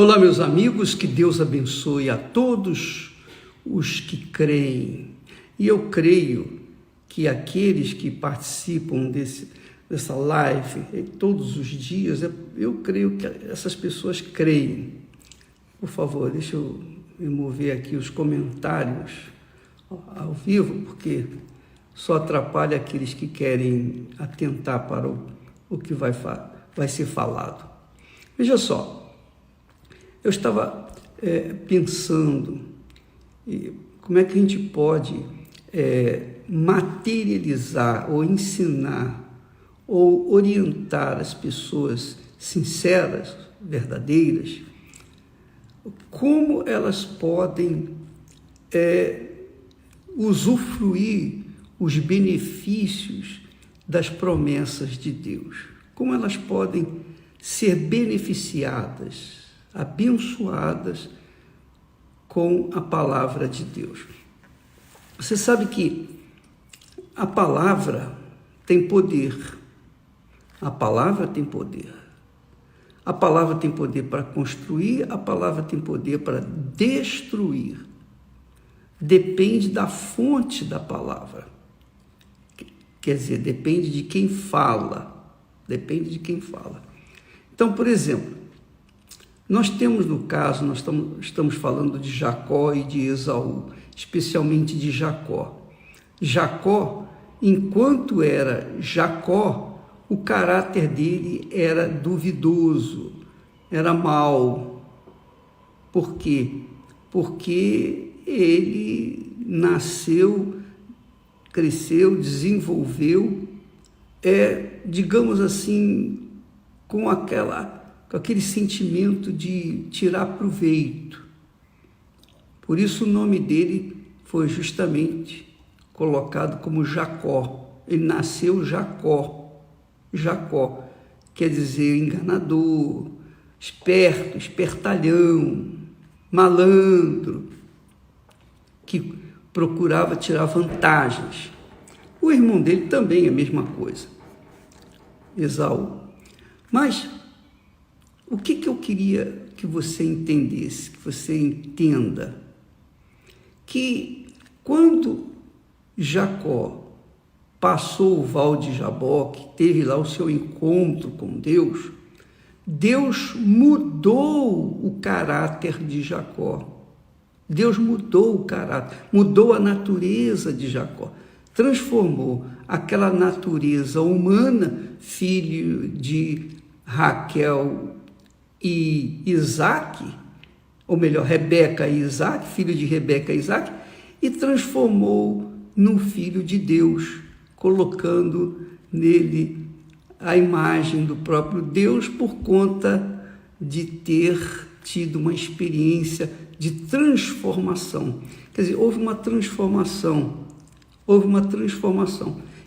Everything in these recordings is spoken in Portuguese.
Olá, meus amigos, que Deus abençoe a todos os que creem. E eu creio que aqueles que participam dessa live todos os dias, eu creio que essas pessoas creem. Por favor, deixa eu remover aqui os comentários ao vivo, porque só atrapalha aqueles que querem atentar para o que vai ser falado. Veja só. Eu estava pensando como é que a gente pode materializar ou ensinar ou orientar as pessoas sinceras, verdadeiras, como elas podem usufruir os benefícios das promessas de Deus, como elas podem ser beneficiadas, abençoadas com a palavra de Deus. Você sabe que a palavra tem poder. A palavra tem poder. A palavra tem poder para construir, a palavra tem poder para destruir. Depende da fonte da palavra. Quer dizer, depende de quem fala. Depende de quem fala. Então, por exemplo, nós temos no caso, nós estamos falando de Jacó e de Esaú, especialmente de Jacó. Jacó, enquanto era Jacó, o caráter dele era duvidoso, era mau. Por quê? Porque ele nasceu, cresceu, desenvolveu, digamos assim, com aquele sentimento de tirar proveito. Por isso o nome dele foi justamente colocado como Jacó. Ele nasceu Jacó. Jacó quer dizer enganador, esperto, espertalhão, malandro, que procurava tirar vantagens. O irmão dele também é a mesma coisa, Esaú. Mas o que eu queria que você entendesse, que você entenda? Que quando Jacó passou o Val de Jaboque, teve lá o seu encontro com Deus, Deus mudou o caráter de Jacó. Deus mudou o caráter, mudou a natureza de Jacó, transformou aquela natureza humana, filho de Raquel e Isaac, ou melhor, Rebeca e Isaac, filho de Rebeca e Isaac, e transformou num filho de Deus, colocando nele a imagem do próprio Deus por conta de ter tido uma experiência de transformação. Quer dizer, houve uma transformação.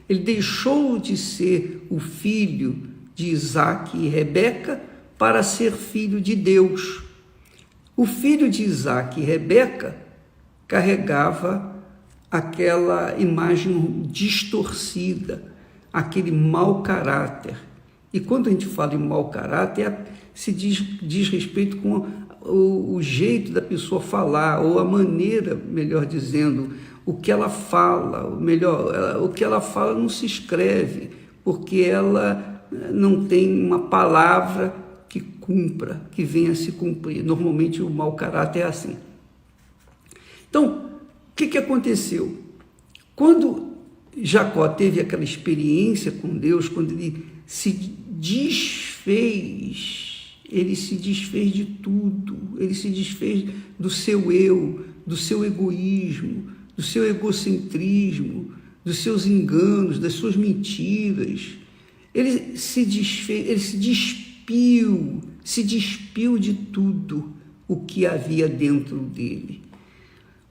Ele deixou de ser o filho de Isaac e Rebeca para ser filho de Deus. O filho de Isaac e Rebeca carregava aquela imagem distorcida, aquele mau caráter. E quando a gente fala em mau caráter, se diz respeito com o jeito da pessoa falar, ou a maneira, melhor dizendo, o que ela fala, o que ela fala não se escreve, porque ela não tem uma palavra que cumpra, que venha a se cumprir. Normalmente o mau caráter é assim. Então, o que aconteceu? Quando Jacó teve aquela experiência com Deus, quando ele se desfez de tudo, ele se desfez do seu eu, do seu egoísmo, do seu egocentrismo, dos seus enganos, das suas mentiras. Ele se despiu de tudo o que havia dentro dele.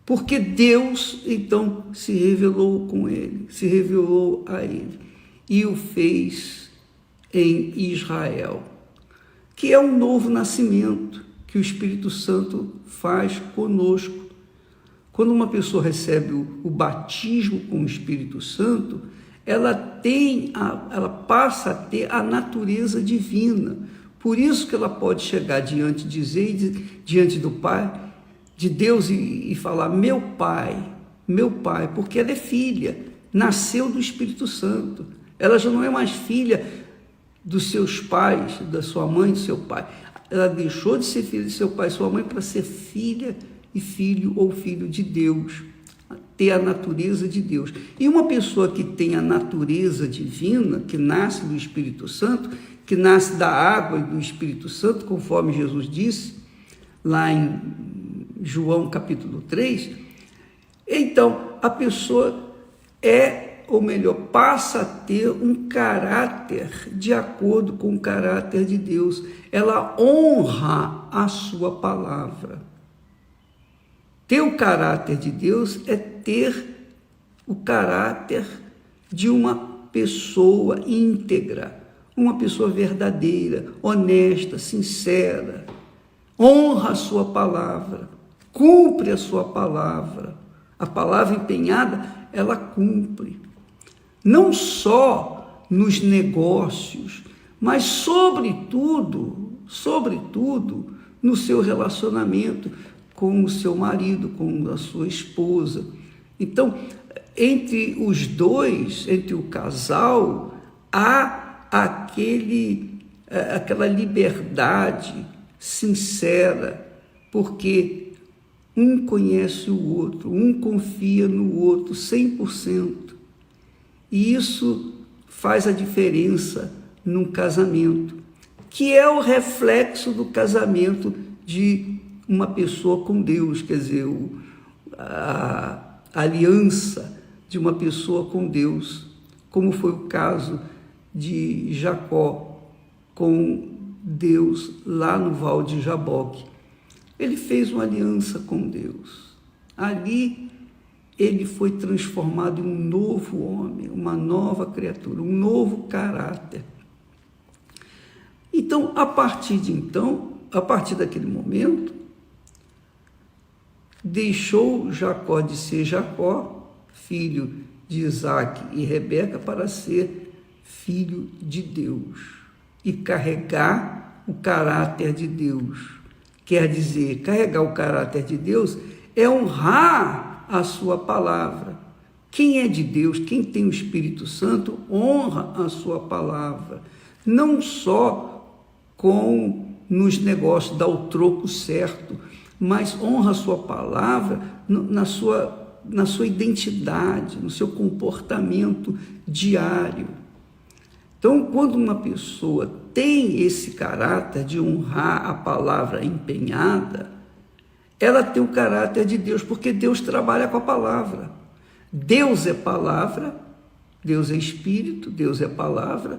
Porque Deus, então, se revelou a ele e o fez em Israel, que é um novo nascimento que o Espírito Santo faz conosco. Quando uma pessoa recebe o batismo com o Espírito Santo, ela passa a ter a natureza divina, Por isso que ela pode chegar diante do Pai, de Deus e falar, meu Pai, porque ela é filha, nasceu do Espírito Santo. Ela já não é mais filha dos seus pais, da sua mãe e do seu pai. Ela deixou de ser filha de seu pai e sua mãe para ser filha e filho ou filho de Deus, ter a natureza de Deus. E uma pessoa que tem a natureza divina, que nasce do Espírito Santo, que nasce da água e do Espírito Santo, conforme Jesus disse, lá em João capítulo 3, então a pessoa passa a ter um caráter de acordo com o caráter de Deus. Ela honra a sua palavra. Ter o caráter de Deus é ter o caráter de uma pessoa íntegra, uma pessoa verdadeira, honesta, sincera. Honra a sua palavra, cumpre a sua palavra. A palavra empenhada, ela cumpre. Não só nos negócios, mas sobretudo, no seu relacionamento com o seu marido, com a sua esposa. Então, entre os dois, entre o casal, há aquela liberdade sincera, porque um conhece o outro, um confia no outro 100%. E isso faz a diferença num casamento, que é o reflexo do casamento de uma pessoa com Deus, quer dizer, a aliança de uma pessoa com Deus, como foi o caso de Jacó com Deus lá no Val de Jaboque. Ele fez uma aliança com Deus. Ali ele foi transformado em um novo homem, uma nova criatura, um novo caráter. Então, a partir daquele momento, deixou Jacó de ser Jacó, filho de Isaque e Rebeca, para ser filho de Deus e carregar o caráter de Deus. Quer dizer, carregar o caráter de Deus é honrar a sua palavra. Quem é de Deus, quem tem o Espírito Santo, honra a sua palavra. Não só nos negócios, dá o troco certo, mas honra a sua palavra na sua identidade, no seu comportamento diário. Então, quando uma pessoa tem esse caráter de honrar a palavra empenhada, ela tem o caráter de Deus, porque Deus trabalha com a palavra. Deus é palavra, Deus é espírito, Deus é palavra,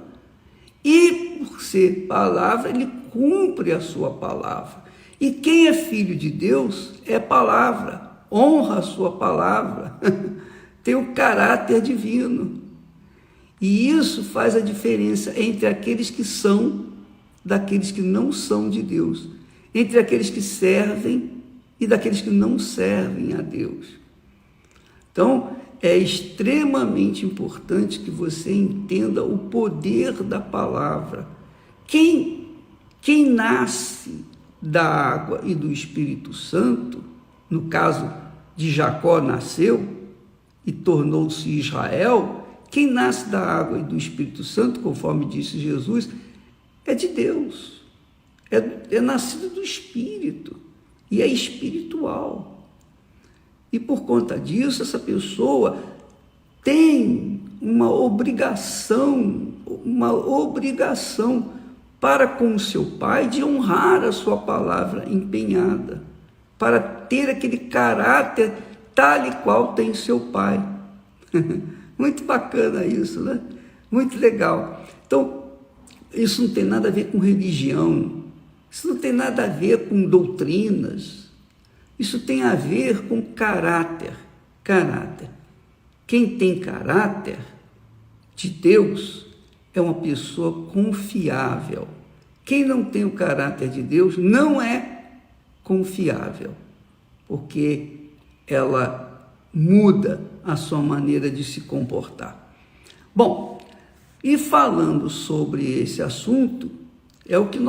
e por ser palavra, ele cumpre a sua palavra. E quem é filho de Deus é palavra, honra a sua palavra, tem o caráter divino. E isso faz a diferença entre aqueles que são, daqueles que não são de Deus, entre aqueles que servem e daqueles que não servem a Deus. Então, é extremamente importante que você entenda o poder da palavra. Quem nasce da água e do Espírito Santo, no caso de Jacó nasceu e tornou-se Israel, quem nasce da água e do Espírito Santo, conforme disse Jesus, é de Deus, é nascido do Espírito e é espiritual. E por conta disso, essa pessoa tem uma obrigação para com o seu pai de honrar a sua palavra empenhada, para ter aquele caráter tal e qual tem seu pai. Muito bacana isso, né? Muito legal. Então, isso não tem nada a ver com religião, isso não tem nada a ver com doutrinas, isso tem a ver com caráter. Caráter. Quem tem caráter de Deus é uma pessoa confiável. Quem não tem o caráter de Deus não é confiável, porque ela muda a sua maneira de se comportar. Bom, e falando sobre esse assunto, É o que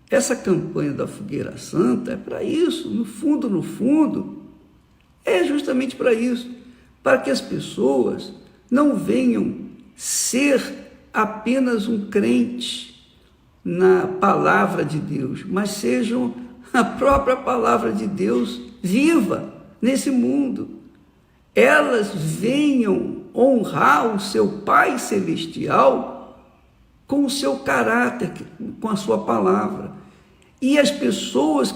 essa campanha da Fogueira Santa é para isso, no fundo, é justamente para isso, para que as pessoas não venham ser apenas um crente na palavra de Deus, mas sejam a própria palavra de Deus viva nesse mundo. Elas venham honrar o seu Pai Celestial com o seu caráter, com a sua palavra. E as pessoas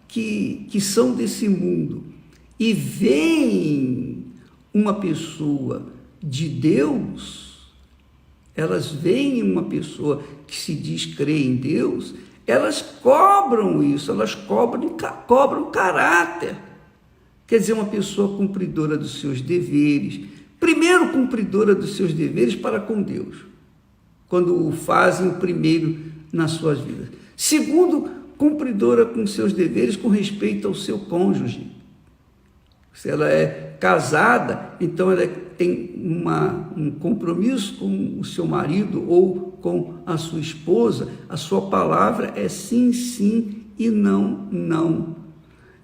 que são desse mundo e veem uma pessoa de Deus, elas veem uma pessoa que se diz crer em Deus, elas cobram isso, elas cobram caráter. Quer dizer, uma pessoa cumpridora dos seus deveres. Primeiro, cumpridora dos seus deveres para com Deus, quando o fazem o primeiro nas suas vidas. Segundo, cumpridora com seus deveres com respeito ao seu cônjuge. Se ela é casada, então ela tem um compromisso com o seu marido ou com a sua esposa. A sua palavra é sim, sim e não, não.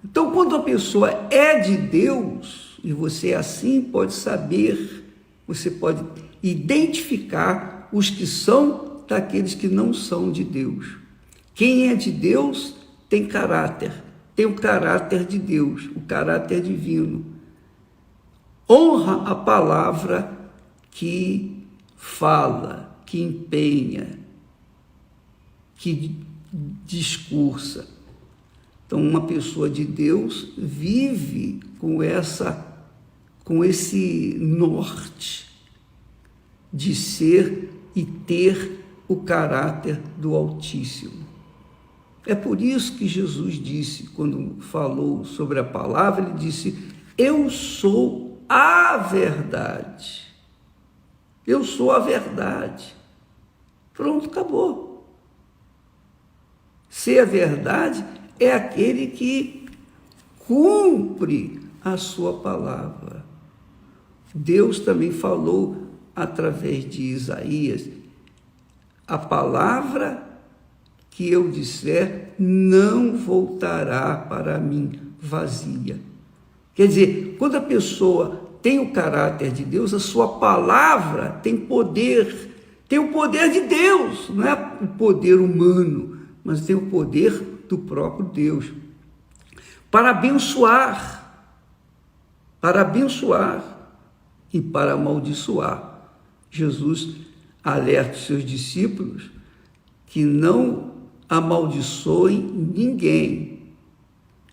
Então, quando a pessoa é de Deus, e você assim pode saber, você pode identificar os que são daqueles que não são de Deus. Quem é de Deus tem caráter, tem o caráter de Deus, o caráter divino. Honra a palavra que fala, que empenha, que discursa. Então, uma pessoa de Deus vive com esse norte de ser e ter o caráter do Altíssimo. É por isso que Jesus disse, quando falou sobre a palavra, ele disse: eu sou a verdade. Eu sou a verdade. Pronto, acabou. Ser a verdade é aquele que cumpre a sua palavra. Deus também falou através de Isaías: a palavra que eu disser não voltará para mim vazia. Quer dizer, quando a pessoa tem o caráter de Deus, a sua palavra tem poder, tem o poder de Deus, não é o poder humano, mas tem o poder do próprio Deus, para abençoar e para amaldiçoar. Jesus alerta os seus discípulos que não amaldiçoem ninguém,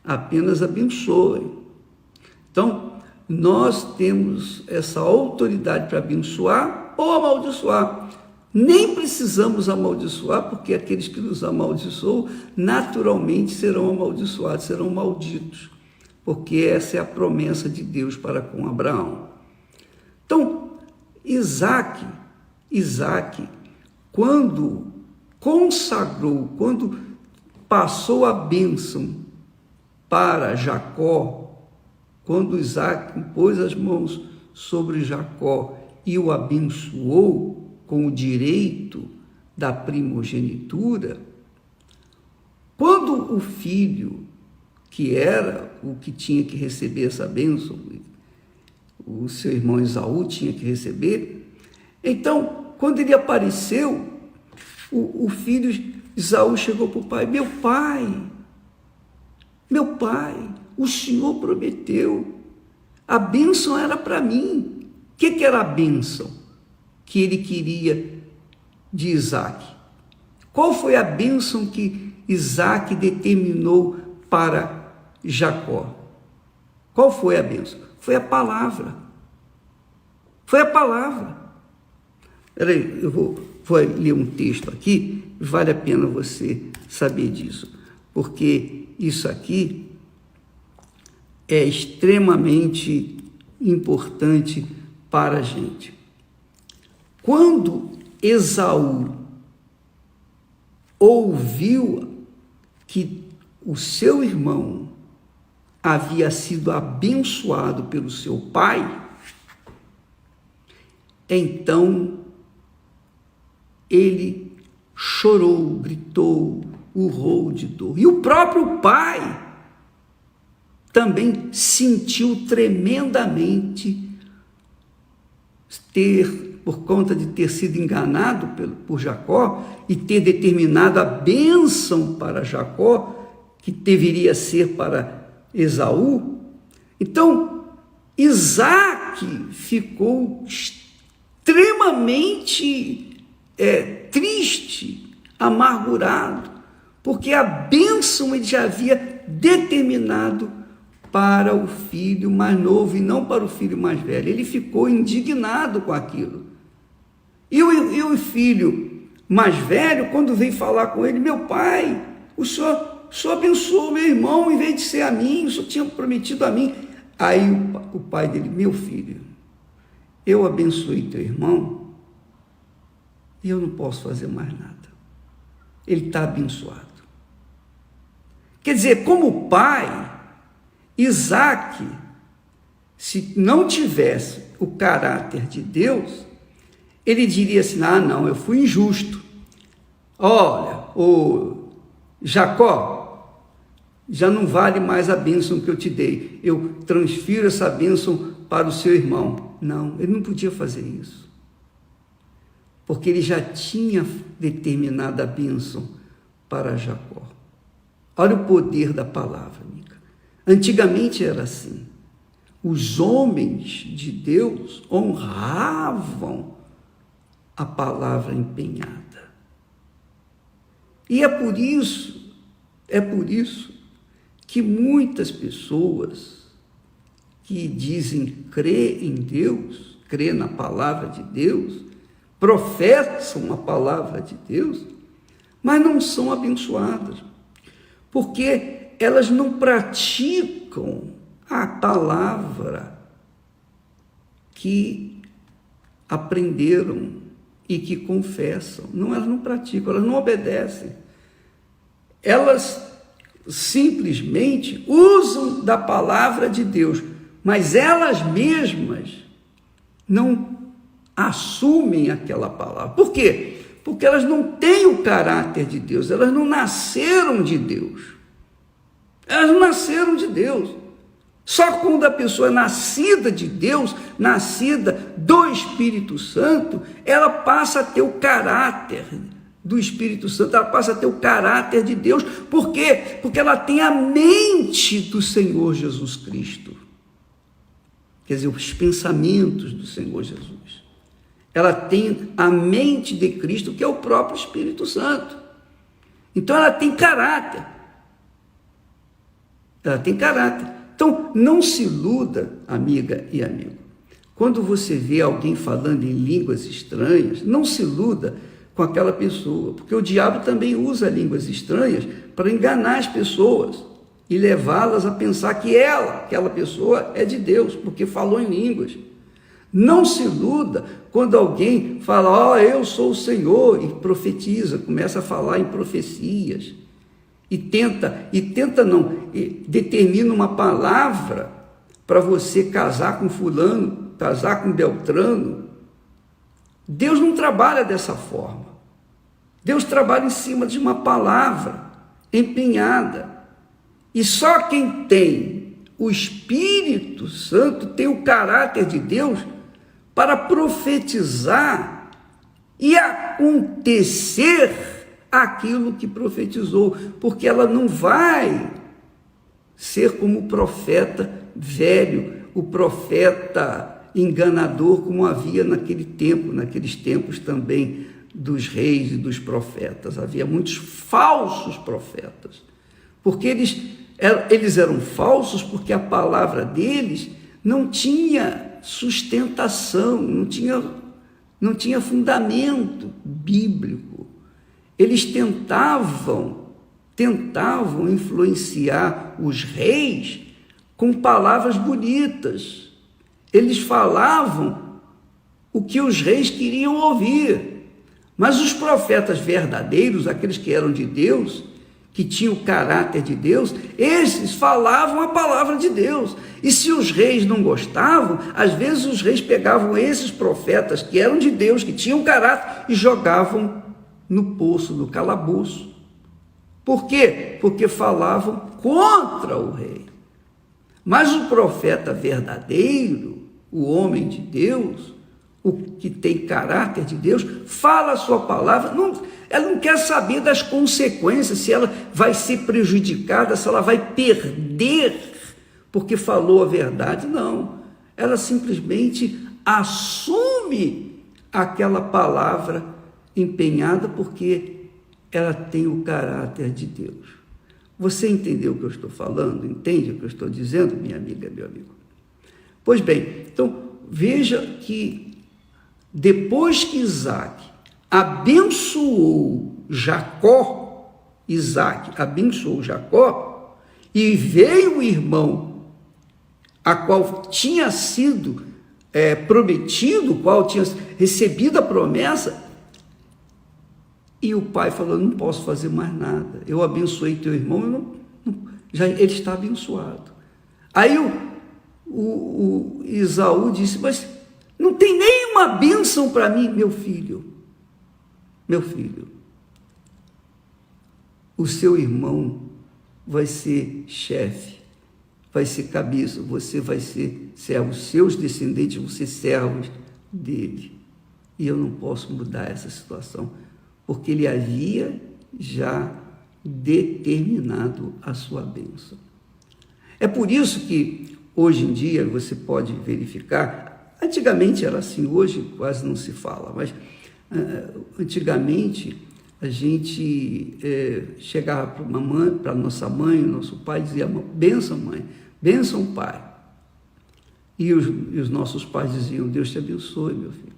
apenas abençoem. Então, nós temos essa autoridade para abençoar ou amaldiçoar. Nem precisamos amaldiçoar, porque aqueles que nos amaldiçoam naturalmente serão amaldiçoados, serão malditos, porque essa é a promessa de Deus para com Abraão. Então, Isaac, quando consagrou, quando passou a bênção para Jacó, quando Isaac pôs as mãos sobre Jacó e o abençoou com o direito da primogenitura, quando o filho, que era o que tinha que receber essa bênção, o seu irmão Esaú tinha que receber, então, quando ele apareceu, o filho Esaú chegou para o pai: meu pai, o Senhor prometeu, a bênção era para mim. O que era a bênção que ele queria de Isaac? Qual foi a bênção que Isaac determinou para Jacó? Qual foi a bênção? Foi a palavra. Foi a palavra. Peraí, eu vou ler um texto aqui, vale a pena você saber disso, porque isso aqui é extremamente importante para a gente. Quando Esaú ouviu que o seu irmão havia sido abençoado pelo seu pai, então ele chorou, gritou, urrou de dor. E o próprio pai também sentiu tremendamente por conta de ter sido enganado por Jacó e ter determinado a bênção para Jacó, que deveria ser para Esaú. Então, Isaque ficou extremamente triste, amargurado, porque a bênção ele já havia determinado para o filho mais novo e não para o filho mais velho. Ele ficou indignado com aquilo. E o filho mais velho, quando veio falar com ele: meu pai, o senhor abençoou meu irmão em vez de ser a mim, o senhor tinha prometido a mim. Aí o pai dele: meu filho, eu abençoei teu irmão e eu não posso fazer mais nada. Ele está abençoado. Quer dizer, como pai, Isaque, se não tivesse o caráter de Deus, ele diria assim: ah, não, eu fui injusto. Olha, o Jacó, já não vale mais a bênção que eu te dei. Eu transfiro essa bênção para o seu irmão. Não, ele não podia fazer isso, porque ele já tinha determinado a bênção para Jacó. Olha o poder da palavra, amiga. Antigamente era assim. Os homens de Deus honravam a palavra empenhada. E é por isso que muitas pessoas que dizem crer em Deus, crer na palavra de Deus, professam a palavra de Deus, mas não são abençoadas, porque elas não praticam a palavra que aprenderam e que confessam. Não, elas não praticam, elas não obedecem. Elas simplesmente usam da palavra de Deus, mas elas mesmas não assumem aquela palavra. Por quê? Porque elas não têm o caráter de Deus, elas não nasceram de Deus. Elas não nasceram de Deus. Só quando a pessoa é nascida de Deus, nascida do Espírito Santo, ela passa a ter o caráter do Espírito Santo, ela passa a ter o caráter de Deus. Por quê? Porque ela tem a mente do Senhor Jesus Cristo. Quer dizer, os pensamentos do Senhor Jesus. Ela tem a mente de Cristo, que é o próprio Espírito Santo. Então ela tem caráter. Ela tem caráter. Então, não se iluda, amiga e amigo. Quando você vê alguém falando em línguas estranhas, não se iluda com aquela pessoa, porque o diabo também usa línguas estranhas para enganar as pessoas e levá-las a pensar que aquela pessoa é de Deus, porque falou em línguas. Não se iluda quando alguém fala: eu sou o Senhor, e profetiza, começa a falar em profecias. E determina uma palavra para você casar com fulano, casar com Beltrano. Deus não trabalha dessa forma. Deus trabalha em cima de uma palavra empenhada. E só quem tem o Espírito Santo tem o caráter de Deus para profetizar e acontecer aquilo que profetizou, porque ela não vai ser como o profeta velho, o profeta enganador, como havia naqueles tempos também dos reis e dos profetas. Havia muitos falsos profetas, porque eles eram falsos porque a palavra deles não tinha sustentação, não tinha fundamento bíblico. Eles tentavam influenciar os reis com palavras bonitas. Eles falavam o que os reis queriam ouvir. Mas os profetas verdadeiros, aqueles que eram de Deus, que tinham o caráter de Deus, esses falavam a palavra de Deus. E se os reis não gostavam, às vezes os reis pegavam esses profetas que eram de Deus, que tinham caráter, e jogavam no poço, no calabouço. Por quê? Porque falavam contra o rei. Mas o profeta verdadeiro, o homem de Deus, o que tem caráter de Deus, fala a sua palavra, ela não quer saber das consequências, se ela vai ser prejudicada, se ela vai perder porque falou a verdade, não. Ela simplesmente assume aquela palavra empenhada porque ela tem o caráter de Deus. Você entendeu o que eu estou falando? Entende o que eu estou dizendo, minha amiga, meu amigo? Pois bem, então veja que depois que Isaac abençoou Jacó, Isaac abençoou Jacó, e veio o irmão a qual tinha sido prometido, o qual tinha recebido a promessa, e o pai falou, não posso fazer mais nada, eu abençoei teu irmão, ele está abençoado. Aí o Esaú disse, mas não tem nenhuma bênção para mim, meu filho, o seu irmão vai ser chefe, vai ser cabeça, você vai ser servo, os seus descendentes vão ser servos dele. E eu não posso mudar essa situação, porque ele havia já determinado a sua bênção. É por isso que hoje em dia você pode verificar, antigamente era assim, hoje quase não se fala, mas antigamente a gente chegava para nossa mãe, nosso pai, dizia, bênção mãe, bênção pai. E os nossos pais diziam, Deus te abençoe, meu filho.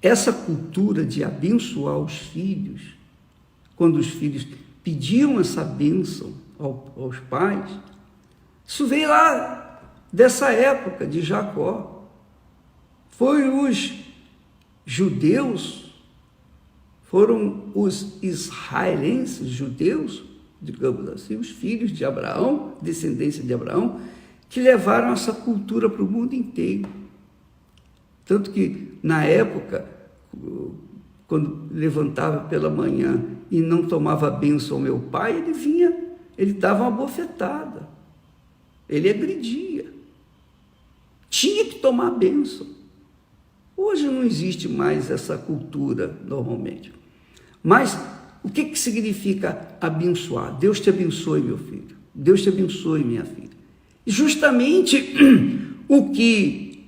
Essa cultura de abençoar os filhos, quando os filhos pediam essa bênção aos pais, isso veio lá dessa época de Jacó. Foi os judeus, foram os israelenses, judeus, digamos assim, os filhos de Abraão, descendência de Abraão, que levaram essa cultura para o mundo inteiro. Tanto que, na época, quando levantava pela manhã e não tomava bênção ao meu pai, ele vinha, ele dava uma bofetada, ele agredia, tinha que tomar bênção. Hoje não existe mais essa cultura, normalmente. Mas o que significa abençoar? Deus te abençoe, meu filho. Deus te abençoe, minha filha. E justamente o que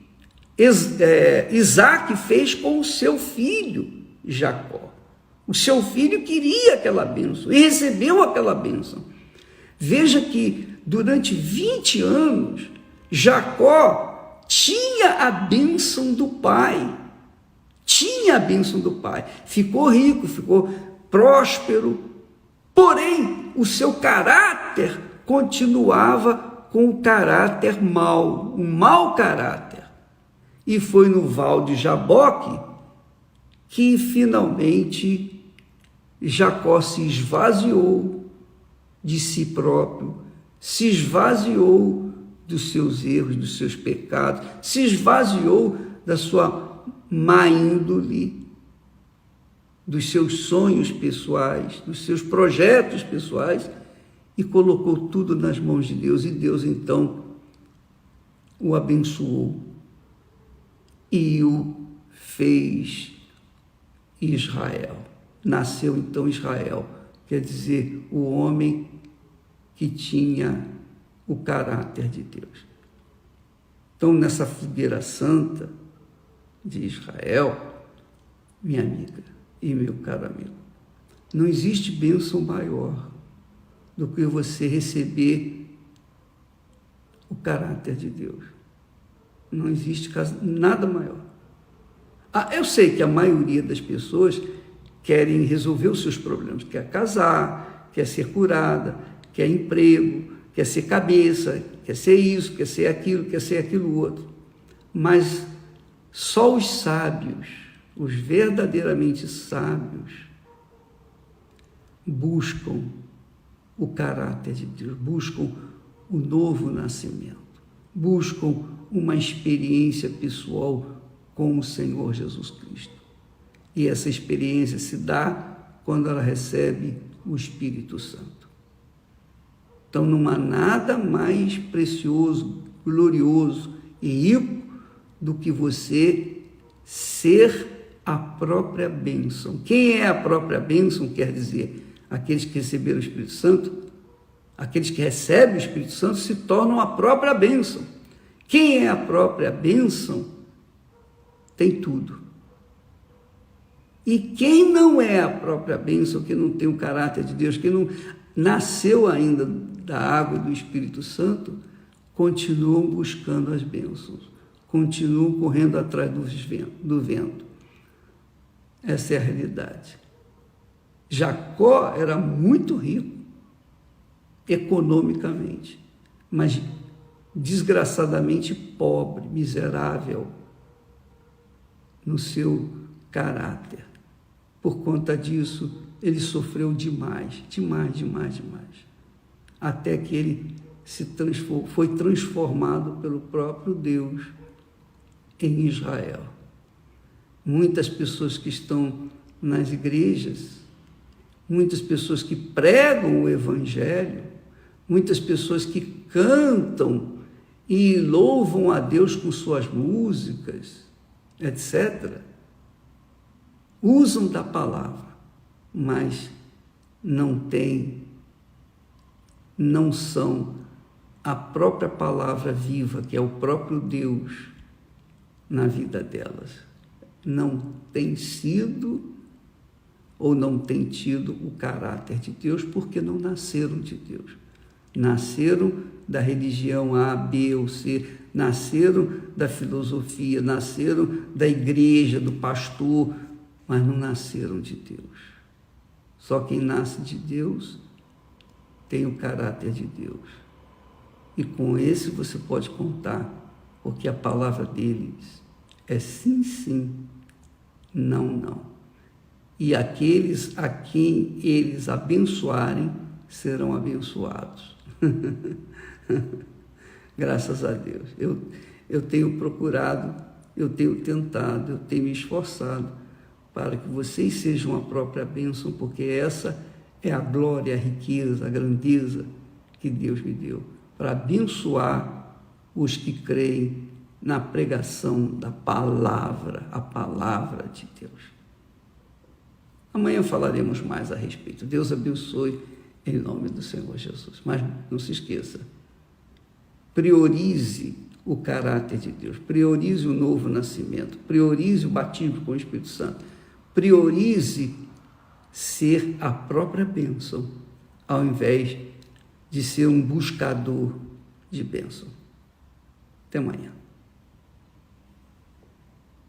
Isaac fez com o seu filho Jacó. O seu filho queria aquela bênção e recebeu aquela bênção. Veja que durante 20 anos, Jacó tinha a bênção do pai. Tinha a bênção do pai. Ficou rico, ficou próspero. Porém, o seu caráter continuava com o caráter mau, um mau caráter. E foi no val de Jaboque que finalmente Jacó se esvaziou de si próprio, se esvaziou dos seus erros, dos seus pecados, se esvaziou da sua má índole, dos seus sonhos pessoais, dos seus projetos pessoais, e colocou tudo nas mãos de Deus, e Deus então o abençoou e o fez Israel. Nasceu então Israel, quer dizer, o homem que tinha o caráter de Deus. Então, nessa fogueira santa de Israel, minha amiga e meu caro amigo, não existe bênção maior do que você receber o caráter de Deus. Não existe nada maior. Eu sei que a maioria das pessoas querem resolver os seus problemas, quer casar, quer ser curada, quer emprego, quer ser cabeça, quer ser isso, quer ser aquilo outro. Mas só os sábios, os verdadeiramente sábios, buscam o caráter de Deus, buscam o novo nascimento, buscam uma experiência pessoal com o Senhor Jesus Cristo. E essa experiência se dá quando ela recebe o Espírito Santo. Então não há nada mais precioso, glorioso e rico do que você ser a própria bênção. Quem é a própria bênção? Quer dizer, aqueles que receberam o Espírito Santo, aqueles que recebem o Espírito Santo se tornam a própria bênção. Quem é a própria bênção tem tudo. E quem não é a própria bênção, que não tem o caráter de Deus, que não nasceu ainda da água e do Espírito Santo, continuam buscando as bênçãos, continuam correndo atrás do vento. Essa é a realidade. Jacó era muito rico economicamente, mas desgraçadamente pobre, miserável no seu caráter. Por conta disso, ele sofreu demais, até que ele foi transformado pelo próprio Deus em Israel. Muitas pessoas que estão nas igrejas, muitas pessoas que pregam o Evangelho, muitas pessoas que cantam e louvam a Deus com suas músicas, etc., usam da palavra, mas não são a própria palavra viva, que é o próprio Deus, na vida delas. Não tem sido ou não tem tido o caráter de Deus porque não nasceram de Deus. Nasceram da religião A, B ou C, nasceram da filosofia, nasceram da igreja, do pastor, mas não nasceram de Deus. Só quem nasce de Deus tem o caráter de Deus. E com esse você pode contar, porque a palavra deles é sim, sim, não, não. E aqueles a quem eles abençoarem serão abençoados. Graças a Deus. Eu tenho procurado, eu tenho tentado, eu tenho me esforçado para que vocês sejam a própria bênção, porque essa é a glória, a riqueza, a grandeza que Deus me deu, para abençoar os que creem na pregação da palavra, a palavra de Deus. Amanhã falaremos mais a respeito. Deus abençoe em nome do Senhor Jesus. Mas não se esqueça, priorize o caráter de Deus, priorize o novo nascimento, priorize o batismo com o Espírito Santo, priorize ser a própria bênção, ao invés de ser um buscador de bênção. Até amanhã.